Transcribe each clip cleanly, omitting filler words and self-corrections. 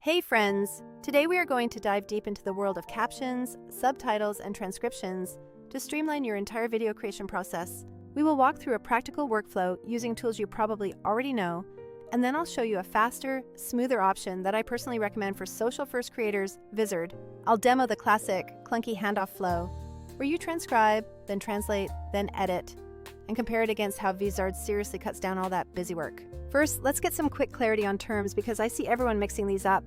Hey friends! Today we are going to dive deep into the world of captions, subtitles, and transcriptions to streamline your entire video creation process. We will walk through a practical workflow using tools you probably already know, and then I'll show you a faster, smoother option that I personally recommend for social-first creators, Vizard. I'll demo the classic, clunky handoff flow, where you transcribe, then translate, then edit, and compare it against how Vizard seriously cuts down all that busy work. First, let's get some quick clarity on terms because I see everyone mixing these up.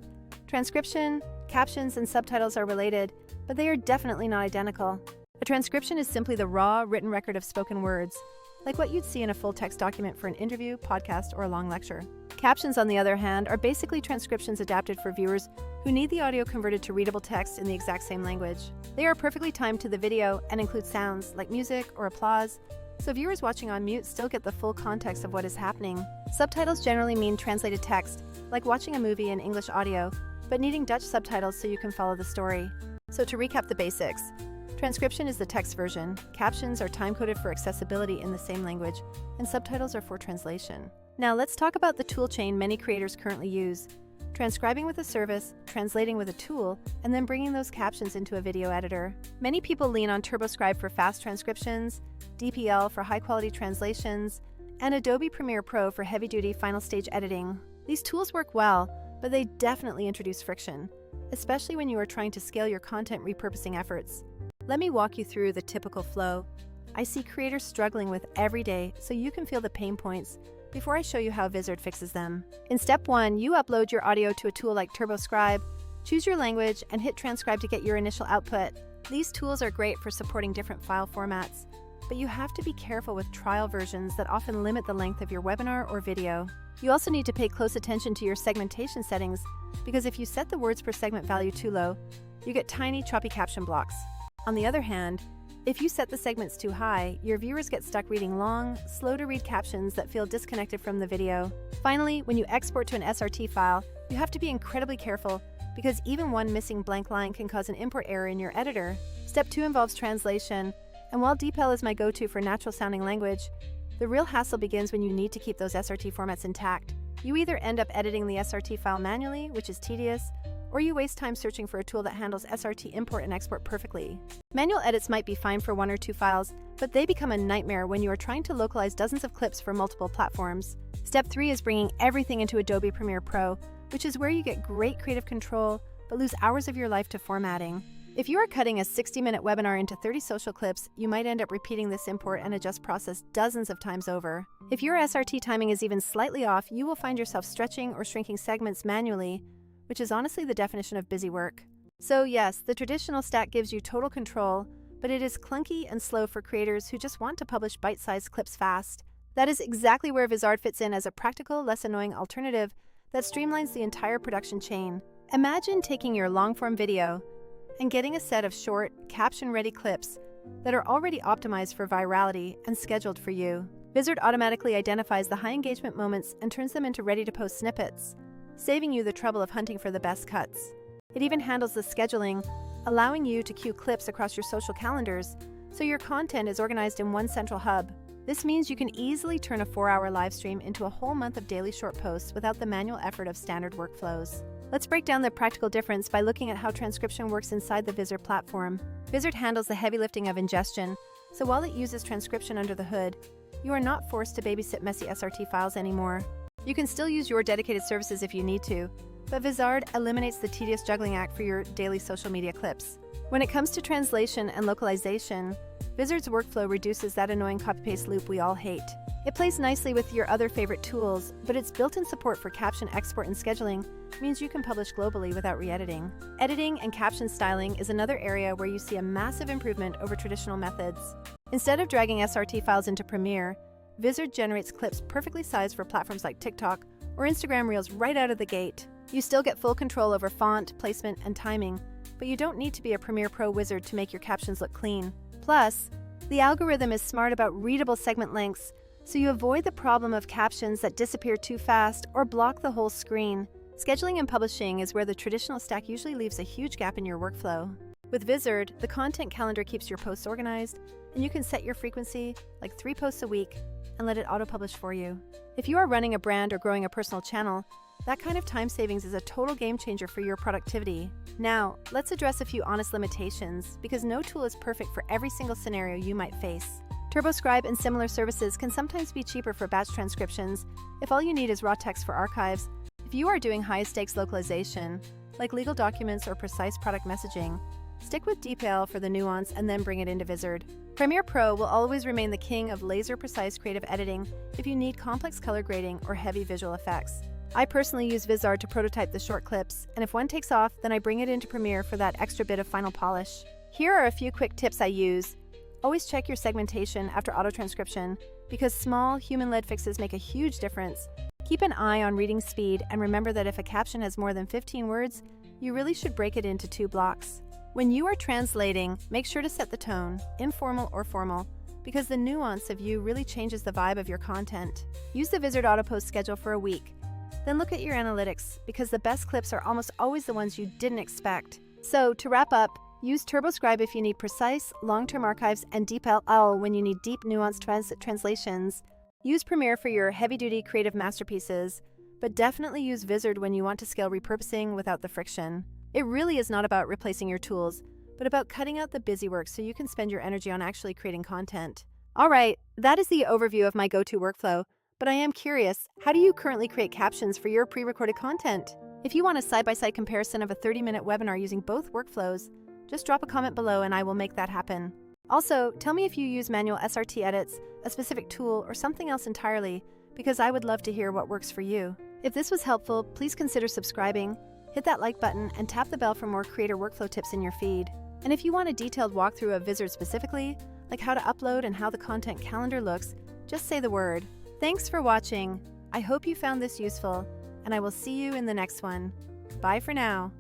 Transcription, captions, and subtitles are related, but they are definitely not identical. A transcription is simply the raw, written record of spoken words, like what you'd see in a full-text document for an interview, podcast, or a long lecture. Captions, on the other hand, are basically transcriptions adapted for viewers who need the audio converted to readable text in the exact same language. They are perfectly timed to the video and include sounds like music or applause, so viewers watching on mute still get the full context of what is happening. Subtitles generally mean translated text, like watching a movie in English audio, but needing Dutch subtitles so you can follow the story. So to recap the basics, transcription is the text version, captions are time-coded for accessibility in the same language, and subtitles are for translation. Now let's talk about the tool chain many creators currently use: transcribing with a service, translating with a tool, and then bringing those captions into a video editor. Many people lean on Scribe for fast transcriptions, DeepL for high-quality translations, and Adobe Premiere Pro for heavy-duty final stage editing. These tools work well, but they definitely introduce friction, especially when you are trying to scale your content repurposing efforts. Let me walk you through the typical flow I see creators struggling with every day so you can feel the pain points before I show you how Vizard fixes them. In step 1, you upload your audio to a tool like Scribe, choose your language, and hit transcribe to get your initial output. These tools are great for supporting different file formats, but you have to be careful with trial versions that often limit the length of your webinar or video. You also need to pay close attention to your segmentation settings, because if you set the words per segment value too low, you get tiny, choppy caption blocks. On the other hand, if you set the segments too high, your viewers get stuck reading long, slow-to-read captions that feel disconnected from the video. Finally, when you export to an SRT file, you have to be incredibly careful because even one missing blank line can cause an import error in your editor. Step 2 involves translation, and while DeepL is my go-to for natural-sounding language, the real hassle begins when you need to keep those SRT formats intact. You either end up editing the SRT file manually, which is tedious, or you waste time searching for a tool that handles SRT import and export perfectly. Manual edits might be fine for 1 or 2 files, but they become a nightmare when you are trying to localize dozens of clips for multiple platforms. Step 3 is bringing everything into Adobe Premiere Pro, which is where you get great creative control, but lose hours of your life to formatting. If you are cutting a 60-minute webinar into 30 social clips, you might end up repeating this import and adjust process dozens of times over. If your SRT timing is even slightly off, you will find yourself stretching or shrinking segments manually, which is honestly the definition of busy work. So yes, the traditional stack gives you total control, but it is clunky and slow for creators who just want to publish bite-sized clips fast. That is exactly where Vizard fits in as a practical, less annoying alternative that streamlines the entire production chain. Imagine taking your long-form video and getting a set of short, caption-ready clips that are already optimized for virality and scheduled for you. Vizard automatically identifies the high engagement moments and turns them into ready-to-post snippets, saving you the trouble of hunting for the best cuts. It even handles the scheduling, allowing you to queue clips across your social calendars, so your content is organized in one central hub. This means you can easily turn a 4-hour live stream into a whole month of daily short posts without the manual effort of standard workflows. Let's break down the practical difference by looking at how transcription works inside the Vizard platform. Vizard handles the heavy lifting of ingestion, so while it uses transcription under the hood, you are not forced to babysit messy SRT files anymore. You can still use your dedicated services if you need to, but Vizard eliminates the tedious juggling act for your daily social media clips. When it comes to translation and localization, Vizard's workflow reduces that annoying copy-paste loop we all hate. It plays nicely with your other favorite tools, but its built-in support for caption export and scheduling means you can publish globally without re-editing. Editing and caption styling is another area where you see a massive improvement over traditional methods. Instead of dragging SRT files into Premiere, Vizard generates clips perfectly sized for platforms like TikTok or Instagram Reels right out of the gate. You still get full control over font, placement, and timing, but you don't need to be a Premiere Pro wizard to make your captions look clean. Plus, the algorithm is smart about readable segment lengths, so you avoid the problem of captions that disappear too fast or block the whole screen. Scheduling and publishing is where the traditional stack usually leaves a huge gap in your workflow. With Vizard, the content calendar keeps your posts organized, and you can set your frequency, like 3 posts a week, and let it auto-publish for you. If you are running a brand or growing a personal channel, That kind of time savings is a total game changer for your productivity. Now, let's address a few honest limitations, because no tool is perfect for every single scenario you might face. Scribe and similar services can sometimes be cheaper for batch transcriptions if all you need is raw text for archives. If you are doing high-stakes localization, like legal documents or precise product messaging, stick with DeepL for the nuance and then bring it into Vizard. Premiere Pro will always remain the king of laser-precise creative editing if you need complex color grading or heavy visual effects. I personally use Vizard to prototype the short clips, and if one takes off, then I bring it into Premiere for that extra bit of final polish. Here are a few quick tips I use. Always check your segmentation after auto-transcription, because small, human-led fixes make a huge difference. Keep an eye on reading speed, and remember that if a caption has more than 15 words, you really should break it into 2 blocks. When you are translating, make sure to set the tone, informal or formal, because the nuance of you really changes the vibe of your content. Use the Vizard auto-post schedule for a week. Then look at your analytics, because the best clips are almost always the ones you didn't expect. So, to wrap up, use Scribe if you need precise, long-term archives, and DeepL when you need deep, nuanced translations. Use Premiere for your heavy-duty creative masterpieces, but definitely use Vizard when you want to scale repurposing without the friction. It really is not about replacing your tools, but about cutting out the busy work so you can spend your energy on actually creating content. Alright, that is the overview of my go-to workflow, but I am curious, how do you currently create captions for your pre-recorded content? If you want a side-by-side comparison of a 30-minute webinar using both workflows, just drop a comment below and I will make that happen. Also, tell me if you use manual SRT edits, a specific tool, or something else entirely, because I would love to hear what works for you. If this was helpful, please consider subscribing, hit that like button, and tap the bell for more creator workflow tips in your feed. And if you want a detailed walkthrough of Vizard specifically, like how to upload and how the content calendar looks, just say the word. Thanks for watching. I hope you found this useful, and I will see you in the next one. Bye for now.